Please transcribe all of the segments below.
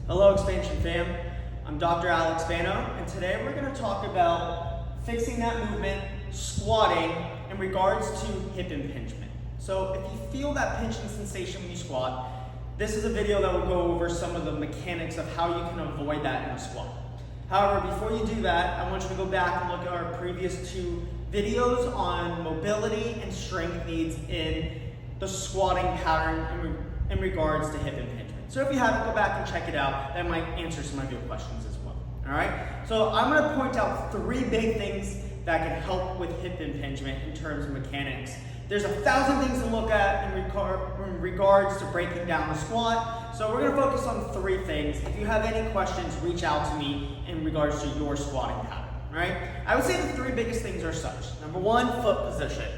Hello Expansion fam, I'm Dr. Alex Bano, and today we're going to talk about fixing that movement, squatting, in regards to hip impingement. So if you feel that pinching sensation when you squat, this is a video that will go over some of the mechanics of how you can avoid that in a squat. However, before you do that, I want you to go back and look at our previous two videos on mobility and strength needs in the squatting pattern in regards to hip impingement. So if you haven't, go back and check it out. That might answer some of your questions as well. All right. So I'm going to point out three big things that can help with hip impingement in terms of mechanics. There's 1,000 things to look at in regards to breaking down the squat. So we're going to focus on three things. If you have any questions, reach out to me in regards to your squatting pattern. All right. I would say the three biggest things are such. Number one, foot position.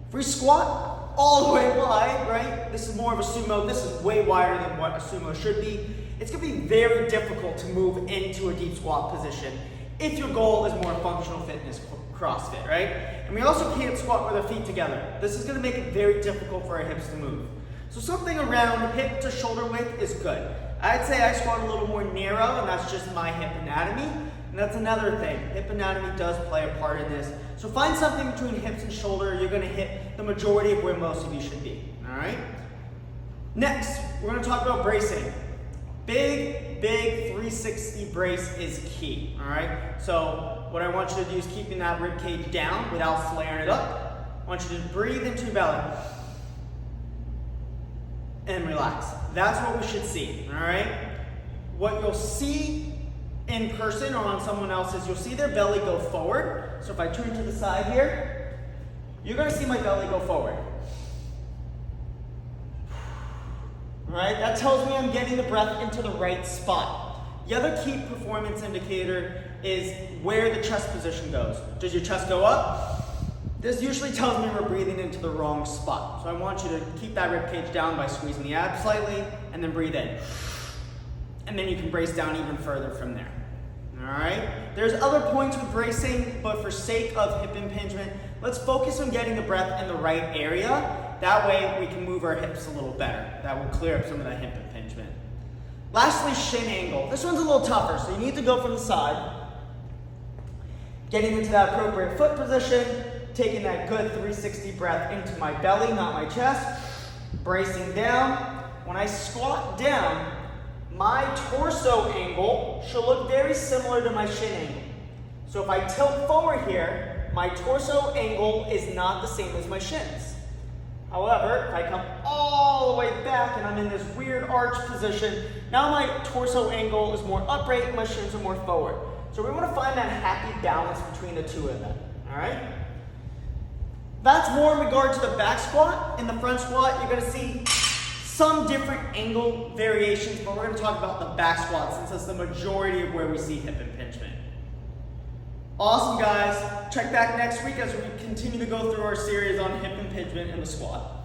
If we squat all the way wide, right? This is more of a sumo. This is way wider than what a sumo should be. It's going to be very difficult to move into a deep squat position if your goal is more functional fitness, CrossFit, right? And we also can't squat with our feet together. This is going to make it very difficult for our hips to move. So something around hip to shoulder width is good. I'd say I squat a little more narrow, and that's just my hip anatomy. And that's another thing. Hip anatomy does play a part in this. So find something between hips and shoulder. You're going to hit the majority of where most of you should be. All right? Next, we're going to talk about bracing. Big 360 brace is key. All right? So what I want you to do is keeping that rib cage down without flaring it up. I want you to breathe into your belly and relax. That's what we should see. All right? What you'll see in person or on someone else's, you'll see their belly go forward. So if I turn to the side here, you're going to see my belly go forward. All right, that tells me I'm getting the breath into the right spot. The other key performance indicator is where the chest position goes. Does your chest go up? This usually tells me we're breathing into the wrong spot. So I want you to keep that rib cage down by squeezing the abs slightly and then breathe in. And then you can brace down even further from there. All right? There's other points with bracing, but for sake of hip impingement, let's focus on getting the breath in the right area. That way we can move our hips a little better. That will clear up some of that hip impingement. Lastly, shin angle. This one's a little tougher, so you need to go from the side, getting into that appropriate foot position, taking that good 360 breath into my belly, not my chest, bracing down. When I squat down, my torso angle should look very similar to my shin angle. So if I tilt forward here, my torso angle is not the same as my shins. However, if I come all the way back and I'm in this weird arch position, now my torso angle is more upright and my shins are more forward. So we want to find that happy balance between the two of them, all right? That's more in regard to the back squat. In the front squat, you're going to see some different angle variations, but we're going to talk about the back squat since that's the majority of where we see hip impingement. Awesome, guys. Check back next week as we continue to go through our series on hip impingement and the squat.